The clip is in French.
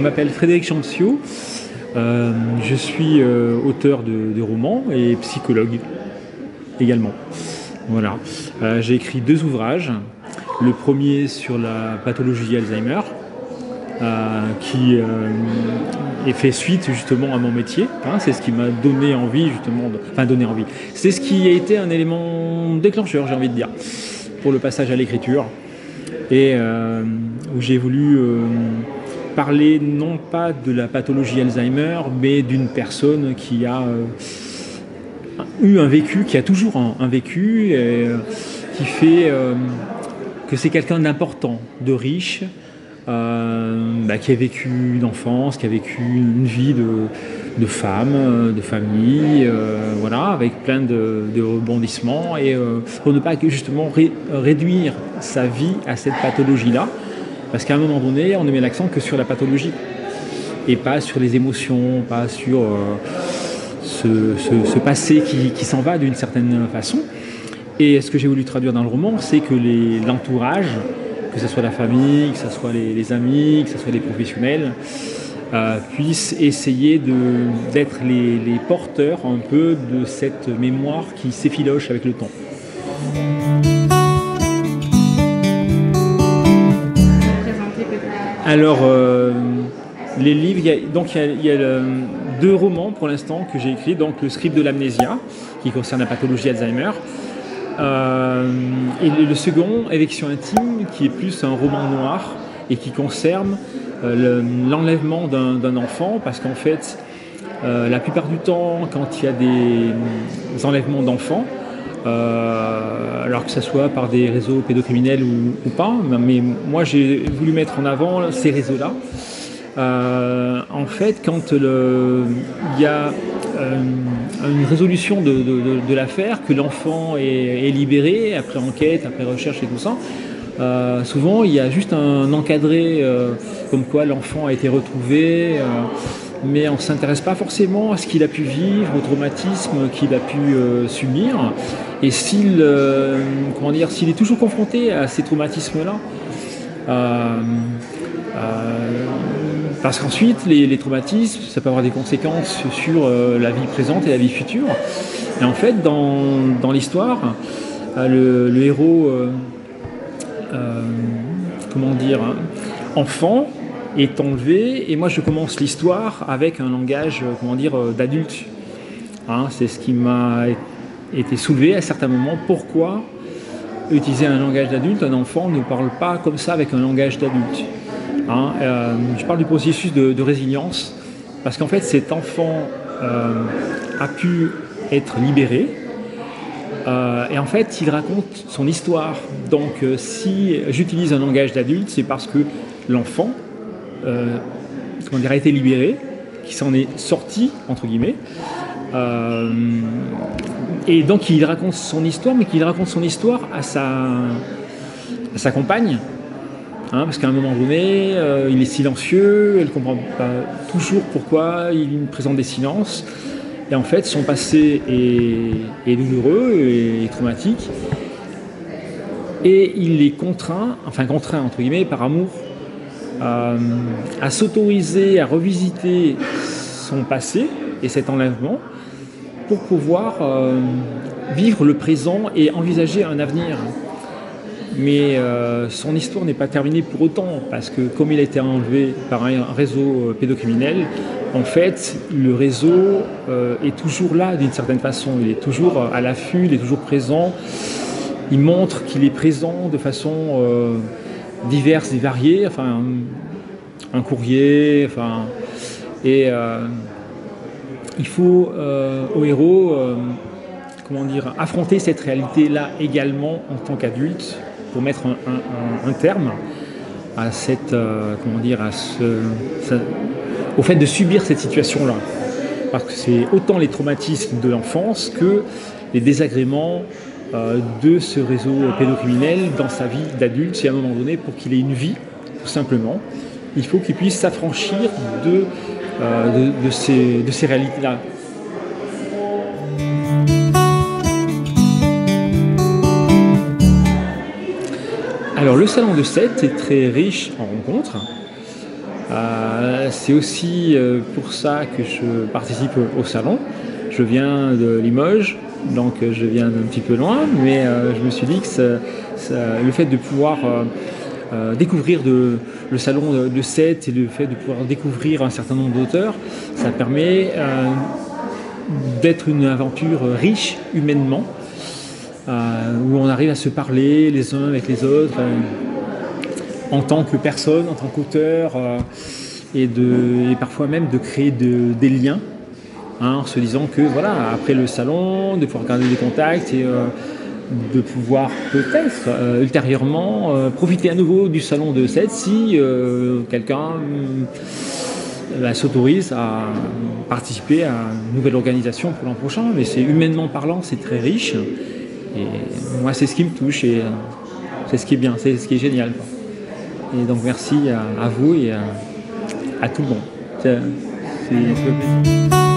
m'appelle Frédéric Champsio, je suis auteur de romans et psychologue également. Voilà. J'ai écrit 2 ouvrages. Le premier sur la pathologie Alzheimer, qui est fait suite justement à mon métier. C'est ce qui m'a donné envie justement, donné envie. C'est ce qui a été un élément déclencheur, j'ai envie de dire, pour le passage à l'écriture. Et où j'ai voulu parler non pas de la pathologie Alzheimer, mais d'une personne qui a eu un vécu, qui a toujours un vécu, et qui fait que c'est quelqu'un d'important, de riche, qui a vécu une enfance, qui a vécu une vie de femme, de famille, voilà, avec plein de rebondissements, et pour ne pas justement réduire sa vie à cette pathologie-là, parce qu'à un moment donné, on ne met l'accent que sur la pathologie, et pas sur les émotions, pas sur ce passé qui s'en va d'une certaine façon. Et ce que j'ai voulu traduire dans le roman, c'est que l'entourage, que ce soit la famille, que ce soit les amis, que ce soit les professionnels, puissent essayer d'être les porteurs un peu de cette mémoire qui s'effiloche avec le temps. Alors, les livres, il y a 2 romans pour l'instant que j'ai écrits, donc le script de l'amnésia, qui concerne la pathologie Alzheimer, et le second, Éviction intime, qui est plus un roman noir et qui concerne l'enlèvement d'un enfant, parce qu'en fait, la plupart du temps, quand il y a des enlèvements d'enfants, alors que ce soit par des réseaux pédocriminels ou pas, mais moi j'ai voulu mettre en avant ces réseaux-là. En fait, quand il y a une résolution de l'affaire, que l'enfant est libéré, après enquête, après recherche et tout ça, souvent il y a juste un encadré comme quoi l'enfant a été retrouvé, mais on ne s'intéresse pas forcément à ce qu'il a pu vivre, au traumatisme qu'il a pu subir, et s'il est toujours confronté à ces traumatismes-là, parce qu'ensuite les traumatismes, ça peut avoir des conséquences sur la vie présente et la vie future. Et en fait, dans l'histoire, le héros, enfant, est enlevé, et moi je commence l'histoire avec un langage d'adulte. C'est ce qui m'a été soulevé à certains moments. Pourquoi utiliser un langage d'adulte? Un enfant ne parle pas comme ça avec un langage d'adulte. Je parle du processus de résilience, parce qu'en fait cet enfant a pu être libéré, et en fait il raconte son histoire. Donc si j'utilise un langage d'adulte, c'est parce que l'enfant a été libéré, qui s'en est sorti, entre guillemets, et donc il raconte son histoire, mais qu'il raconte son histoire à sa compagne, parce qu'à un moment donné, il est silencieux, elle ne comprend pas toujours pourquoi il présente des silences, et en fait son passé est douloureux et traumatique, et il est contraint entre guillemets par amour, à s'autoriser à revisiter son passé et cet enlèvement pour pouvoir vivre le présent et envisager un avenir. Mais son histoire n'est pas terminée pour autant, parce que comme il a été enlevé par un réseau pédocriminel, en fait le réseau est toujours là d'une certaine façon, il est toujours à l'affût, il est toujours présent, il montre qu'il est présent de façon diverses et variées, un courrier, et il faut au héros affronter cette réalité-là également en tant qu'adulte, pour mettre un terme à au fait de subir cette situation-là, parce que c'est autant les traumatismes de l'enfance que les désagréments de ce réseau pédocriminel dans sa vie d'adulte. Si à un moment donné, pour qu'il ait une vie, tout simplement, il faut qu'il puisse s'affranchir de ces réalités-là. Alors le salon de Sète est très riche en rencontres. C'est aussi pour ça que je participe au salon. Je viens de Limoges, donc je viens d'un petit peu loin, mais je me suis dit que le fait de pouvoir découvrir le salon de Sète et le fait de pouvoir découvrir un certain nombre d'auteurs, ça permet d'être une aventure riche humainement, où on arrive à se parler les uns avec les autres, en tant que personne, en tant qu'auteur, et parfois même de créer des liens, hein, en se disant que voilà, après le salon, de pouvoir garder des contacts et de pouvoir peut-être ultérieurement profiter à nouveau du salon de Sète si quelqu'un s'autorise à participer à une nouvelle organisation pour l'an prochain. Mais c'est humainement parlant, c'est très riche. Et moi, c'est ce qui me touche et c'est ce qui est bien, c'est ce qui est génial, quoi. Et donc merci à vous et à tout le monde. C'est un plaisir.